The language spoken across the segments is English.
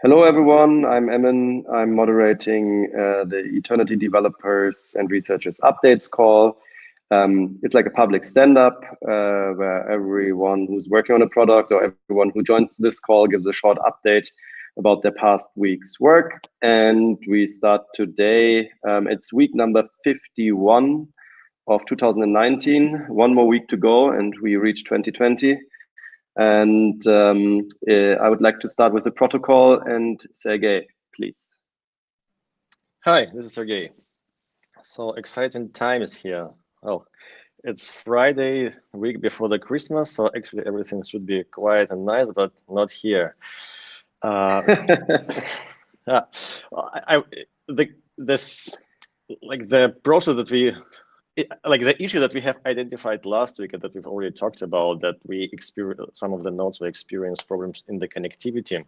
Hello, everyone. I'm Emin. I'm moderating the Eternity Developers and Researchers Updates call. It's like a public stand-up where everyone who's working on a product or everyone who joins this call gives a short update about their past week's work. And we start today. It's week number 51 of 2019. One more week to go, and we reach 2020. And I would like to start with the protocol. And Sergey, please. Hi, this is Sergey. So exciting times here. Well, it's Friday, week before the Christmas, so actually everything should be quiet and nice, but not here. Yeah, the process that the issue that we have identified last week and that we've already talked about, that we experience some of the nodes we experience problems in the connectivity.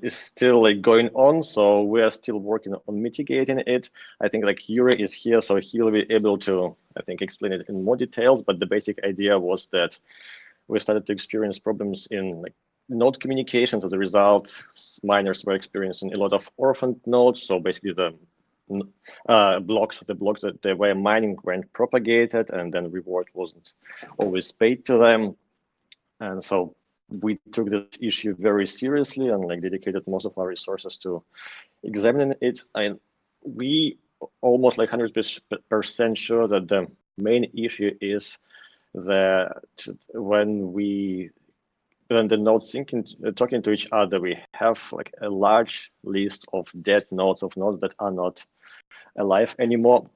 Is still going on, so we are still working on mitigating it. I think Yuri is here, so he'll be able to, I think, explain it in more details. But the basic idea was that we started to experience problems in node communications. As a result, miners were experiencing a lot of orphaned nodes. So basically, the blocks that they were mining weren't propagated, and then reward wasn't always paid to them, and so we took this issue very seriously and dedicated most of our resources to examining it. And we almost 100% sure that the main issue is that when the nodes talking to each other, we have a large list of dead nodes, of nodes that are not alive anymore,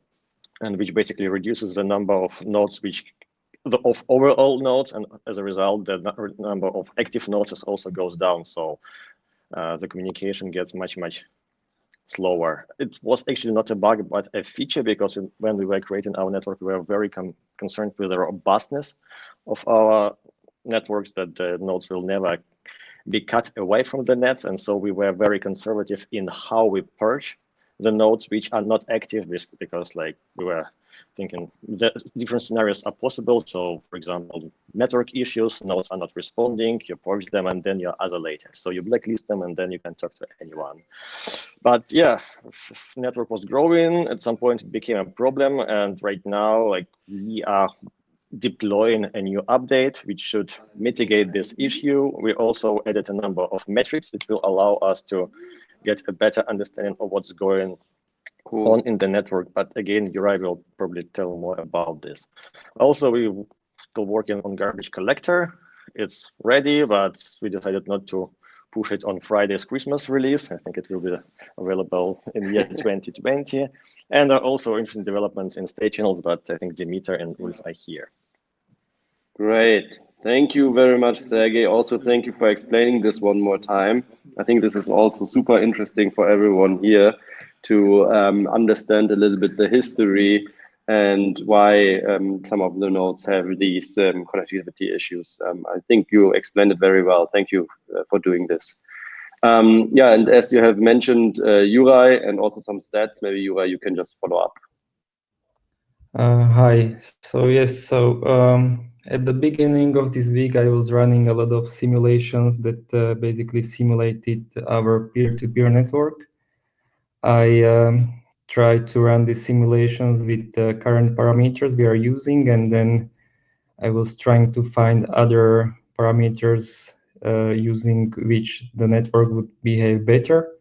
and which basically reduces the number of nodes of overall nodes, and as a result, the number of active nodes also goes down. So the communication gets much slower. It was actually not a bug, but a feature, because when we were creating our network, we were very concerned with the robustness of our networks, that the nodes will never be cut away from the nets, and so we were very conservative in how we purge the nodes which are not active, because we were thinking that different scenarios are possible. So, for example, network issues, nodes are not responding, you purge them, and then you're isolated. So you blacklist them, and then you can talk to anyone. But yeah, network was growing. At some point, it became a problem, and right now, we are deploying a new update which should mitigate this issue. We also added a number of metrics that will allow us to get a better understanding of what's going on in the network. But again, Uri will probably tell more about this. Also, we're still working on garbage collector. It's ready, but we decided not to push it on Friday's Christmas release. I think it will be available in the year 2020. And there are also interesting developments in state channels, but I think Dimitar and Ulf are here. Great. Thank you very much, Sergey. Also, thank you for explaining this one more time. I think this is also super interesting for everyone here to understand a little bit the history and why some of the nodes have these connectivity issues. I think you explained it very well. Thank you for doing this. Yeah, and as you have mentioned, Uri, and also some stats, maybe Uri, you can just follow up. Hi. So yes, at the beginning of this week, I was running a lot of simulations that basically simulated our peer-to-peer network. I tried to run these simulations with the current parameters we are using, and then I was trying to find other parameters using which the network would behave better.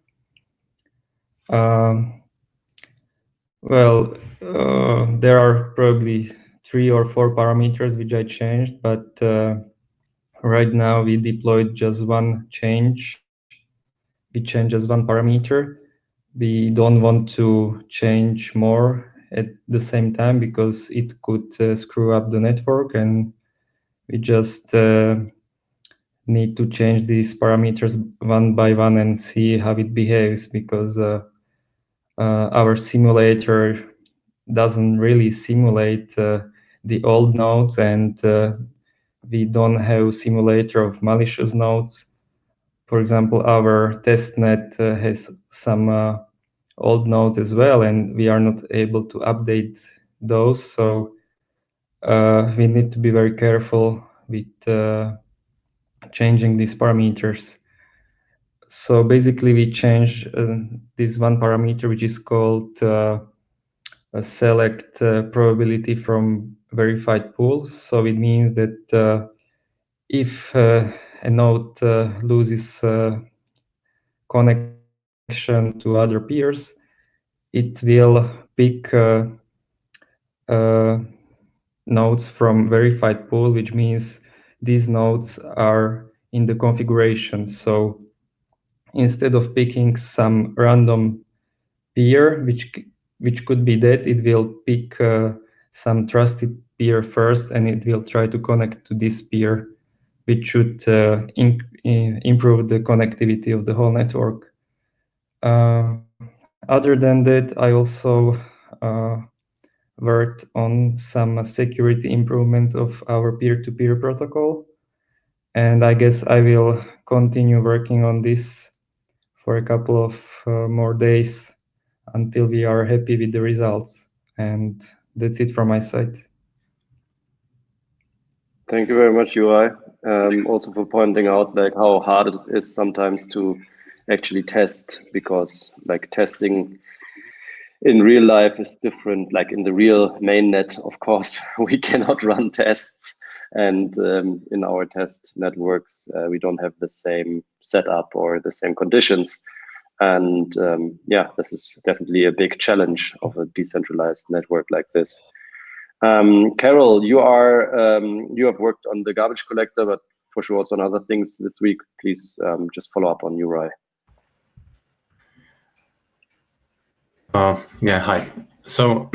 There are probably 3 or 4 parameters which I changed, but right now we deployed just one change. We changed just one parameter. We don't want to change more at the same time because it could screw up the network, and we just need to change these parameters one by one and see how it behaves, because our simulator doesn't really simulate the old nodes, and we don't have simulator of malicious nodes. For example, our testnet has some old nodes as well, and we are not able to update those. So we need to be very careful with changing these parameters. So basically, we change this one parameter, which is called a select probability from verified pools. So it means that if a node loses connection to other peers, it will pick nodes from verified pool, which means these nodes are in the configuration. So instead of picking some random peer, which could be that, it will pick some trusted peer first, and it will try to connect to this peer, which should improve the connectivity of the whole network. Other than that, I also worked on some security improvements of our peer-to-peer protocol. And I guess I will continue working on this for a couple of more days until we are happy with the results. And that's it from my side. Thank you very much, UI. Also for pointing out like how hard it is sometimes to actually test, because like testing in real life is different. Like in the real mainnet, of course, we cannot run tests. And in our test networks, we don't have the same setup or the same conditions. And yeah, this is definitely a big challenge of a decentralized network like this. Carol, you have worked on the garbage collector, but for sure also on other things this week. Please just follow up on URI. Yeah, hi. So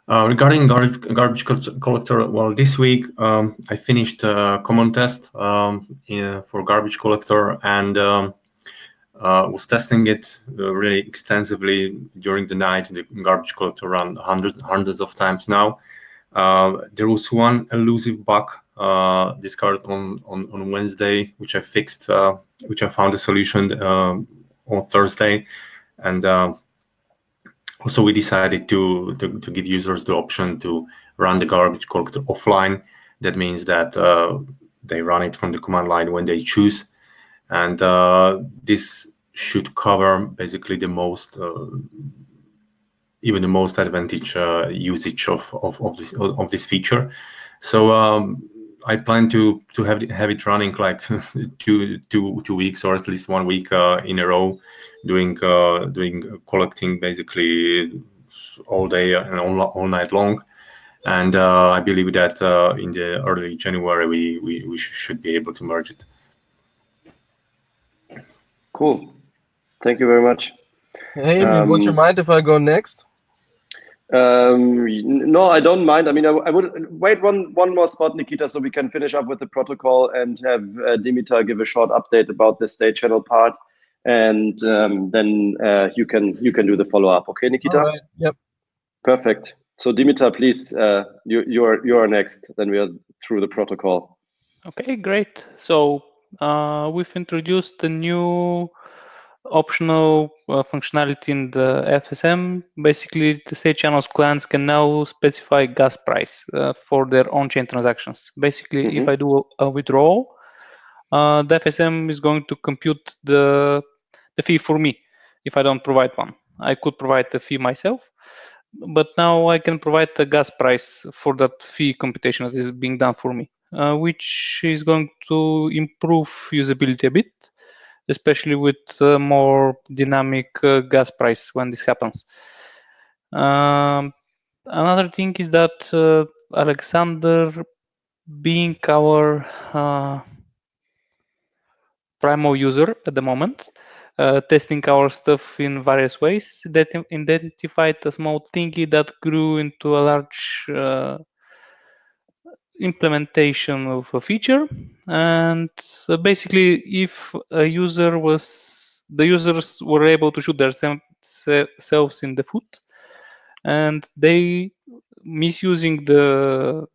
regarding garbage collector, well, this week I finished a common test for garbage collector, and was testing it really extensively during the night. The garbage collector around hundreds of times now. There was one elusive bug discovered on Wednesday, which I fixed, which I found a solution on Thursday. And also we decided to give users the option to run the garbage collector offline. That means that they run it from the command line when they choose. And this should cover basically the most, even the most advantage usage of this feature. So I plan to have it running like two weeks, or at least 1 week in a row, doing collecting basically all day and all night long. And I believe that in the early January we should be able to merge it. Cool. Thank you very much. Hey, would you mind if I go next? No, I don't mind. I mean, I would wait one more spot, Nikita, so we can finish up with the protocol and have Dimitar give a short update about the state channel part, and then you can do the follow up. Okay, Nikita? All right. Yep. Perfect. So Dimitar, please, you are next. Then we are through the protocol. Okay, great. So we've introduced the new optional functionality in the FSM. Basically, the state channels clients can now specify gas price for their on-chain transactions. Basically, if I do a withdrawal, the FSM is going to compute the fee for me if I don't provide one. I could provide the fee myself, but now I can provide the gas price for that fee computation that is being done for me, which is going to improve usability a bit, especially with more dynamic gas price when this happens. Another thing is that Alexander, being our Primo user at the moment, testing our stuff in various ways, that identified a small thingy that grew into a large implementation of a feature. And basically, if the users were able to shoot themselves in the foot, and they, misusing the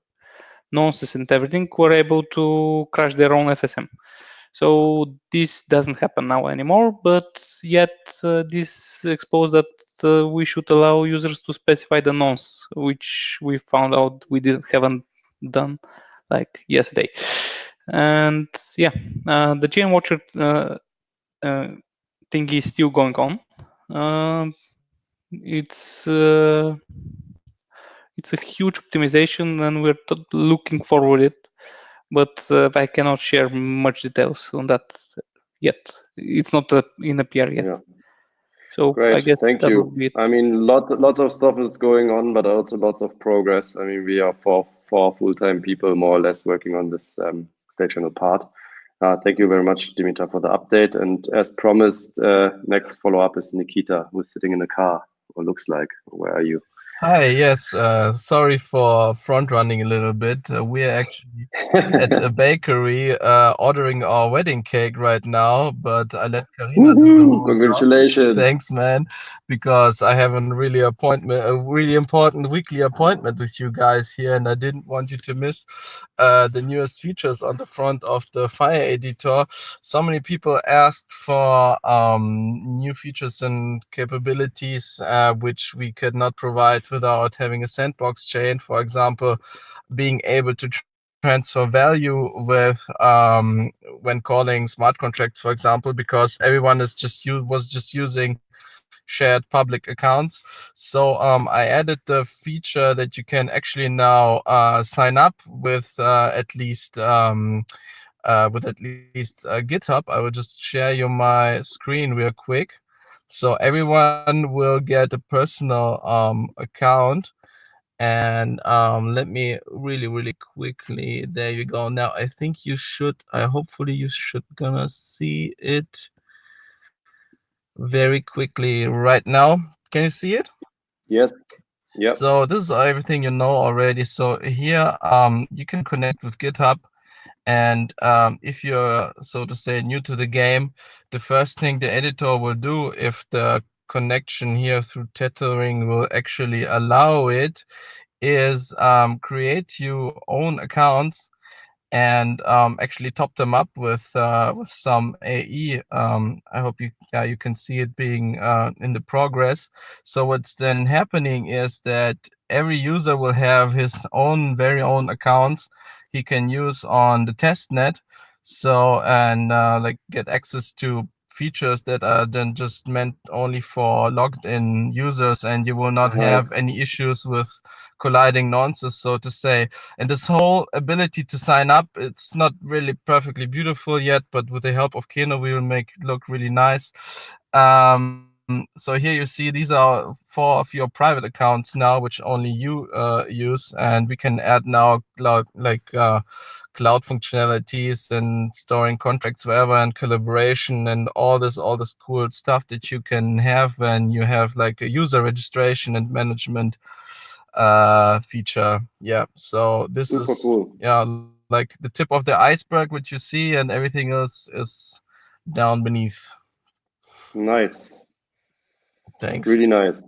nonsense and everything, were able to crash their own FSM. So this doesn't happen now anymore, but yet this exposed that we should allow users to specify the nonce, which we found out we haven't done like yesterday. And yeah, the chain watcher thing is still going on. It's a huge optimization, and we're looking forward to it. But I cannot share much details on that yet. It's not in a PR yet. Yeah. So Great, I guess thank that you. will be it. I mean, lots of stuff is going on, but also lots of progress. I mean, we are four full-time people, more or less, working on this state channel part. Thank you very much, Dimitar, for the update. And as promised, next follow-up is Nikita, who's sitting in a car, or looks like. Where are you? Hi, yes, sorry for front running a little bit. We're actually at a bakery ordering our wedding cake right now, but I let Karina do the whole job. Congratulations. Thanks, man, because I have a really important weekly appointment with you guys here, and I didn't want you to miss the newest features on the front of the Fire editor. So many people asked for new features and capabilities which we could not provide without having a sandbox chain. For example, being able to transfer value with when calling smart contracts, for example, because everyone was just using shared public accounts. So I added the feature that you can actually now sign up with at least GitHub. I will just share you my screen real quick. So everyone will get a personal account. And let me really quickly, there you go. Now I think hopefully you should gonna see it very quickly right now. Can you see it? Yes. Yep. So this is everything you know already. So here you can connect with GitHub. And if you're, so to say, new to the game, the first thing the editor will do, if the connection here through tethering will actually allow it, is create your own accounts and actually top them up with some AE. I hope you can see it being in the progress. So what's then happening is that every user will have his very own accounts he can use on the testnet. So and like get access to features that are then just meant only for logged in users, and you will not have any issues with colliding nonces, so to say. And this whole ability to sign up, it's not really perfectly beautiful yet, but with the help of Keno, we will make it look really nice. So here you see these are 4 of your private accounts now, which only you use, and we can add now cloud functionalities and storing contracts wherever, and collaboration and all this cool stuff that you can have when you have like a user registration and management feature. Yeah, so this Super is cool. Yeah, like the tip of the iceberg, which you see, and everything else is down beneath. Nice. Thanks. Really nice.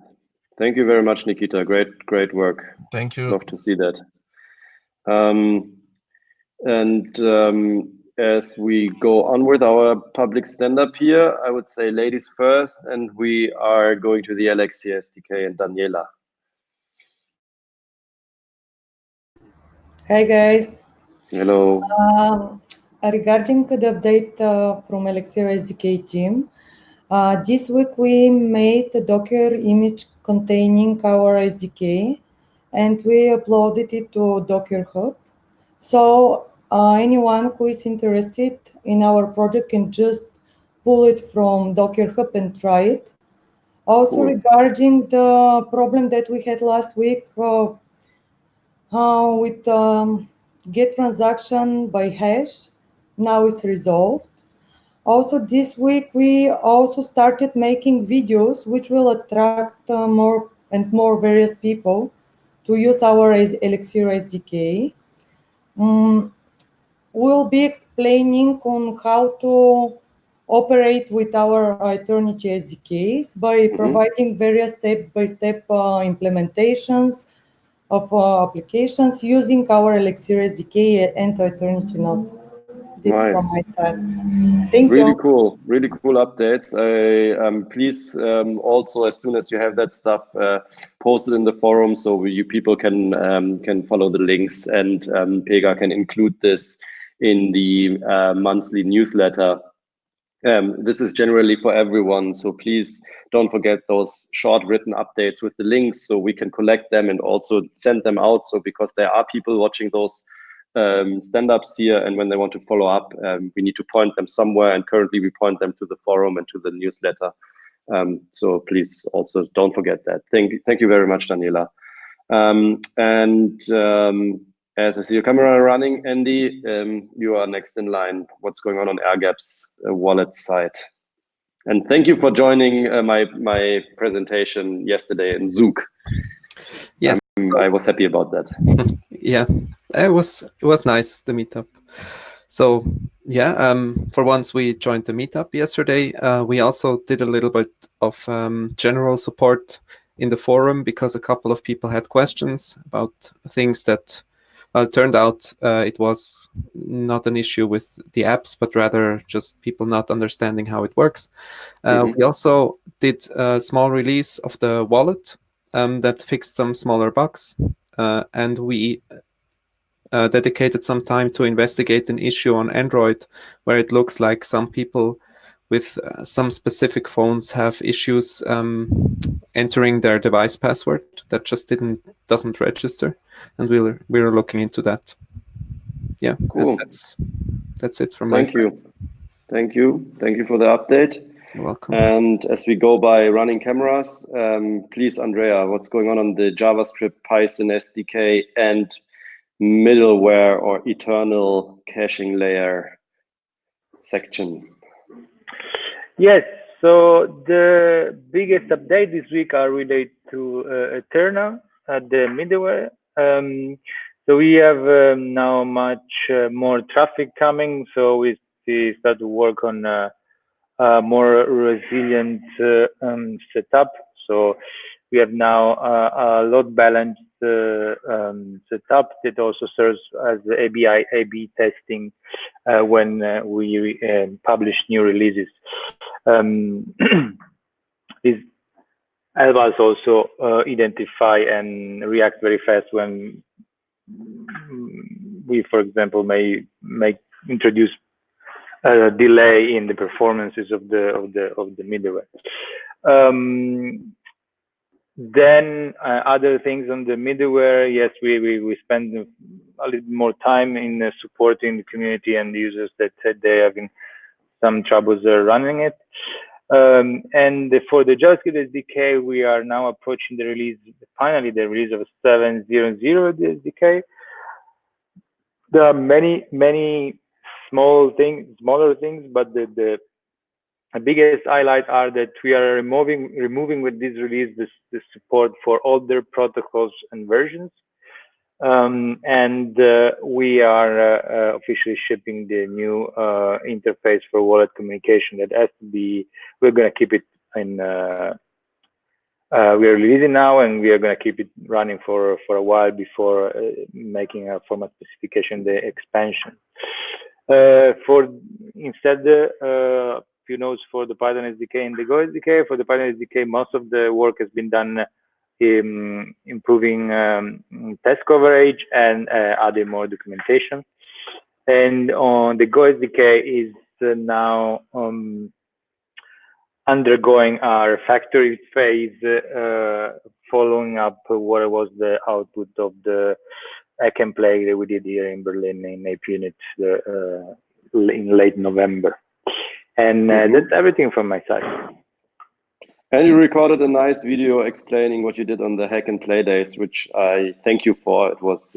Thank you very much, Nikita. Great work. Thank you. Love to see that. As we go on with our public stand-up here, I would say ladies first, and we are going to the Elixir SDK and Daniela. Hi guys. Hello. Regarding the update from Elixir SDK team, this week we made a Docker image containing our SDK, and we uploaded it to Docker Hub. So anyone who is interested in our project can just pull it from Docker Hub and try it. Also, Cool. regarding the problem that we had last week with get transaction by hash, now it's resolved. Also this week we also started making videos which will attract more and more various people to use our Elixir SDK. We'll be explaining on how to operate with our aeternity SDKs by providing various step-by-step implementations of applications using our Elixir SDK and aeternity node. This from my side. Thank you. Really cool updates. Please also, as soon as you have that stuff, post it in the forum so you people can follow the links, and Pega can include this in the monthly newsletter. This is generally for everyone, so please don't forget those short written updates with the links so we can collect them and also send them out. So because there are people watching those stand-ups here, and when they want to follow up, we need to point them somewhere, and currently we point them to the forum and to the newsletter. So please also don't forget that. Thank you very much, Daniela. As I see your camera running, Andy, you are next in line. What's going on AirGap's wallet side? And thank you for joining my presentation yesterday in Zook. Yes, I was happy about that. Yeah, it was nice, the meetup. So yeah, for once we joined the meetup yesterday. We also did a little bit of general support in the forum because a couple of people had questions about things that turned out it was not an issue with the apps, but rather just people not understanding how it works. We also did a small release of the wallet that fixed some smaller bugs, and we dedicated some time to investigate an issue on Android where it looks like some people with some specific phones have issues entering their device password that just doesn't register, and we're looking into that. Yeah, cool. That's it from my side. Thank you for the update. You're welcome. And as we go by running cameras, please, Andrea, what's going on the JavaScript, Python SDK, and middleware or eternal caching layer section? Yes, so the biggest update this week are related to Eterna, the middleware. So we have now much more traffic coming, so we start to work on a more resilient setup. So we have now a load balanced setup that also serves as the A/B testing when we publish new releases. This helps us also identify and react very fast when we, for example, may introduce a delay in the performances of the middleware. Then other things on the middleware, yes, we spend a little more time in supporting the community and the users that said they are having some troubles running it. And for the JavaScript SDK, we are now approaching finally the release of 7.0.0 SDK. There are many smaller things, but the biggest highlight are that we are removing with this release the support for older protocols and versions, and we are officially shipping the new interface for wallet communication. That has to be. We're going to keep it in. We are releasing now, and we are going to keep it running for a while before making a format specification, the expansion. Instead, few notes for the Python SDK and the Go SDK. For the Python SDK, most of the work has been done in improving test coverage and adding more documentation. And on the Go SDK is now undergoing our factory phase, following up what was the output of the hack and play that we did here in Berlin in Ape Unit in late November. And that's everything from my side. And you recorded a nice video explaining what you did on the hack and play days, which I thank you for. It was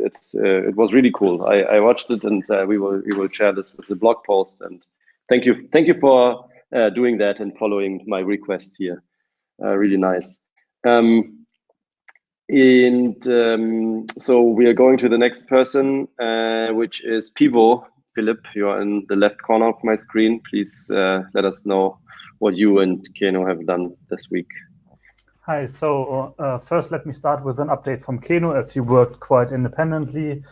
really cool. I watched it, and we will share this with the blog post. And thank you for doing that and following my requests here. Really nice. So we are going to the next person, which is Pivo. Philip, you are in the left corner of my screen. Please let us know what you and Keno have done this week. Hi, so first let me start with an update from Keno, as he worked quite independently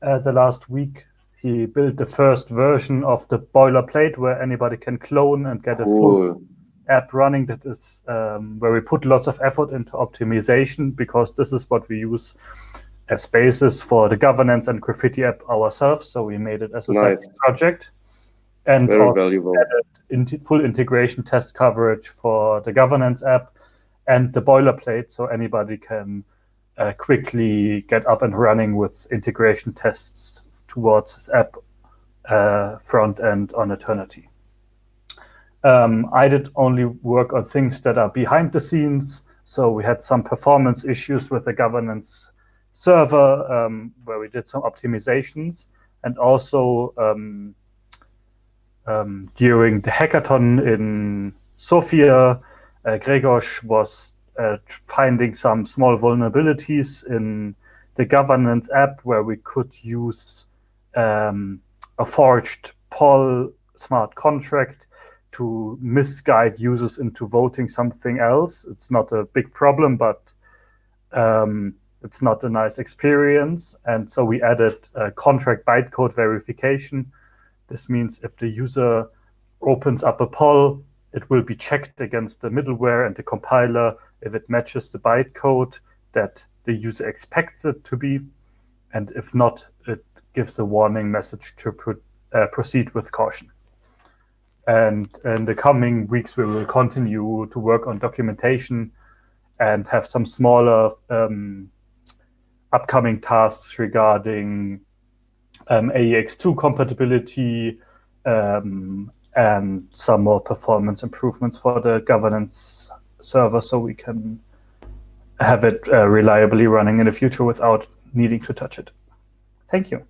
the last week. He built the first version of the boilerplate where anybody can clone and get a full app running. That is where we put lots of effort into optimization, because this is what we use as basis for the governance and graffiti app ourselves. So we made it as a separate project. and Very also valuable. added full integration test coverage for the governance app and the boilerplate, so anybody can quickly get up and running with integration tests towards this app front end on Eternity. I did only work on things that are behind the scenes. So we had some performance issues with the governance server where we did some optimizations, and also during the hackathon in Sofia, Gregos was finding some small vulnerabilities in the governance app where we could use a forged poll smart contract to misguide users into voting something else. It's not a big problem, but it's not a nice experience. And so we added contract bytecode verification. This means if the user opens up a poll, it will be checked against the middleware and the compiler if it matches the bytecode that the user expects it to be. And if not, it gives a warning message to proceed with caution. And in the coming weeks, we will continue to work on documentation and have some smaller upcoming tasks regarding AEX2 compatibility and some more performance improvements for the governance server so we can have it reliably running in the future without needing to touch it. Thank you.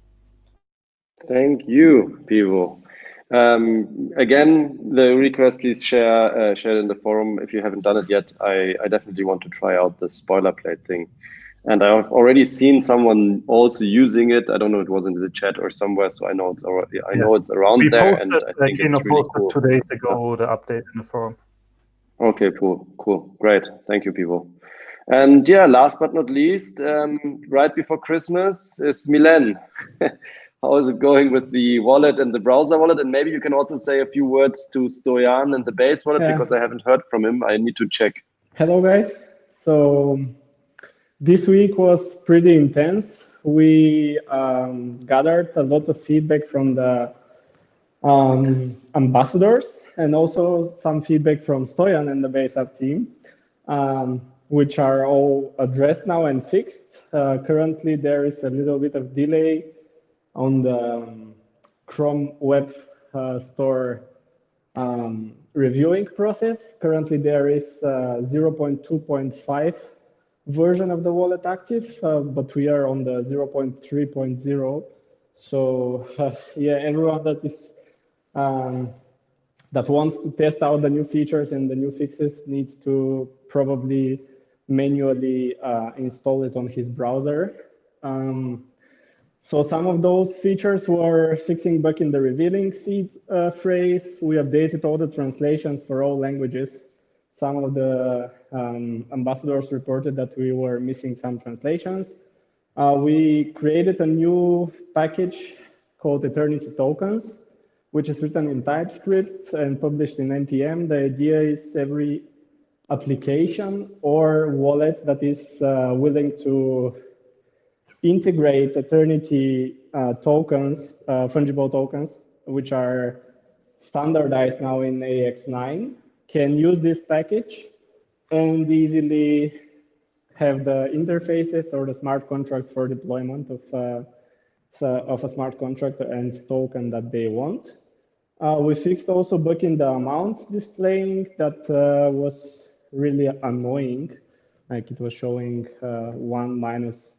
Thank you, Pivo. Again, the request, please share it in the forum if you haven't done it yet. I definitely want to try out this boilerplate thing. And I've already seen someone also using it. I don't know, it was in the chat or somewhere, so I know it's already, I know it's around there, and I think it's really cool. 2 days ago, the update in the forum. Okay, cool, great. Thank you, people. And yeah, last but not least, right before Christmas is Milen. How is it going with the wallet and the browser wallet? And maybe you can also say a few words to Stoyan and the base wallet, because I haven't heard from him. I need to check. Hello, guys. So this week was pretty intense. We gathered a lot of feedback from the ambassadors and also some feedback from Stoyan and the base app team, which are all addressed now and fixed. Currently, there is a little bit of delay on the Chrome Web Store reviewing process. Currently, there is 0.2.5 version of the wallet active, but we are on the 0.3.0. So yeah, everyone that is that wants to test out the new features and the new fixes needs to probably manually install it on his browser. So some of those features were fixing back in the revealing seed phrase. We updated all the translations for all languages. Some of the ambassadors reported that we were missing some translations. We created a new package called Eternity Tokens, which is written in TypeScript and published in NPM. The idea is every application or wallet that is willing to integrate Eternity tokens, fungible tokens, which are standardized now in AX9, can use this package and easily have the interfaces or the smart contract for deployment of a smart contract and token that they want. We fixed also bug in the amount displaying that was really annoying. Like it was showing 1 minus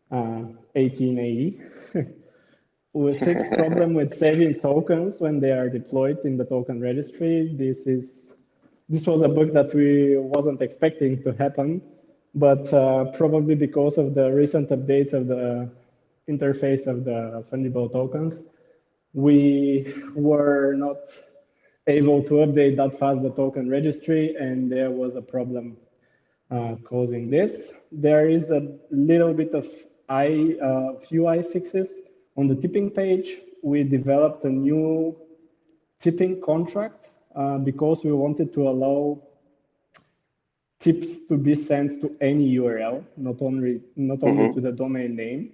1880. We fixed problem with saving tokens when they are deployed in the token registry. This was a bug that we wasn't expecting to happen, but probably because of the recent updates of the interface of the fungible tokens, we were not able to update that fast the token registry, and there was a problem causing this. There is a little bit of UI fixes on the tipping page. We developed a new tipping contract because we wanted to allow tips to be sent to any URL, not only to the domain name.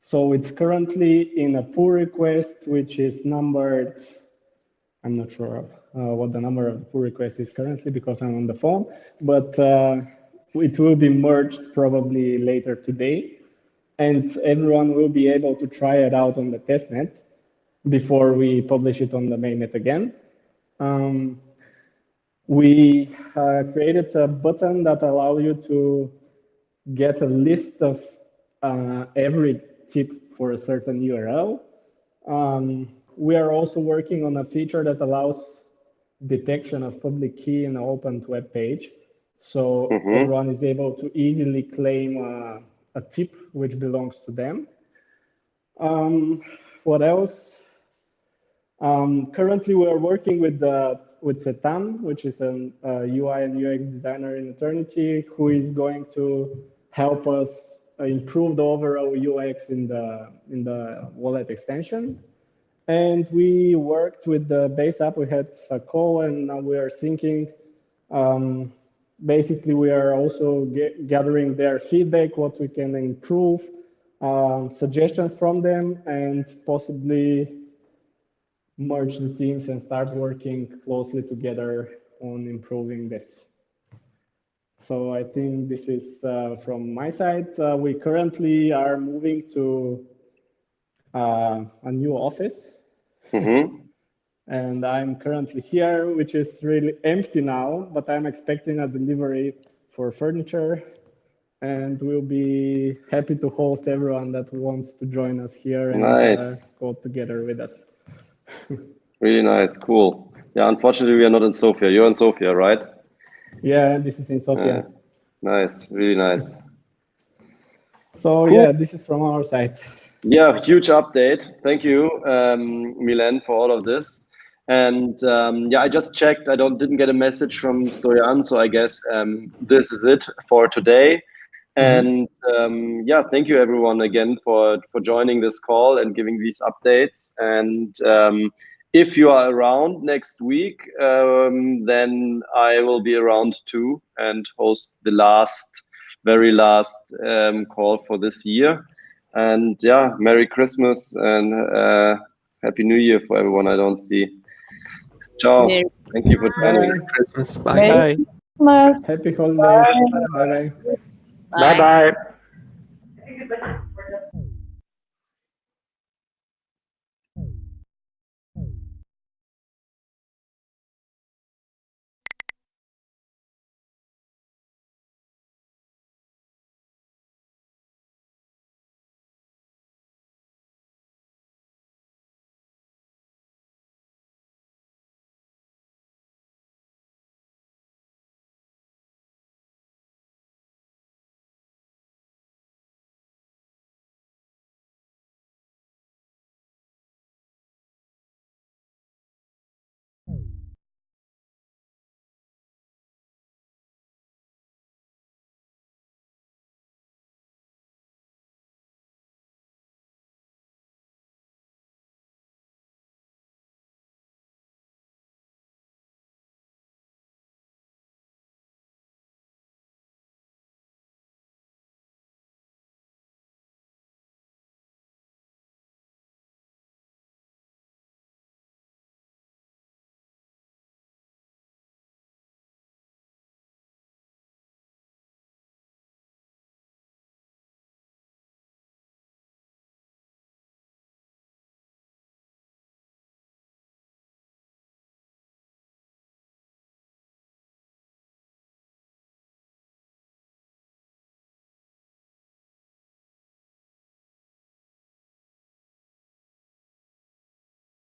So it's currently in a pull request, which is numbered I'm not sure what the number of the pull requests is currently because I'm on the phone, but it will be merged probably later today, and everyone will be able to try it out on the testnet before we publish it on the mainnet again. We created a button that allows you to get a list of every tip for a certain URL. We are also working on a feature that allows detection of public key in an open web page. So everyone is able to easily claim a tip which belongs to them. What else? Currently, we are working with Setan, which is an UI and UX designer in Aeternity, who is going to help us improve the overall UX in the wallet extension. And we worked with the base app. We had a call, and now we are syncing. Basically, we are also gathering their feedback, what we can improve, suggestions from them, and possibly merge the teams and start working closely together on improving this. So I think this is from my side. We currently are moving to a new office. And I'm currently here, which is really empty now, but I'm expecting a delivery for furniture, and we'll be happy to host everyone that wants to join us here and go together with us. Really nice, cool. Yeah, unfortunately, we are not in Sofia. You're in Sofia, right? Yeah, this is in Sofia. Nice, really nice. So cool. Yeah, this is from our side. Yeah, huge update. Thank you, Milan, for all of this. And yeah, I just checked. I didn't get a message from Stoyan, so I guess this is it for today. And yeah, thank you everyone again for joining this call and giving these updates. And if you are around next week, then I will be around too and host the very last call for this year. And yeah, Merry Christmas and Happy New Year for everyone I don't see. Ciao. Thank you for joining. Merry Christmas. Bye. Bye. Happy holidays. Bye-bye. Bye-bye.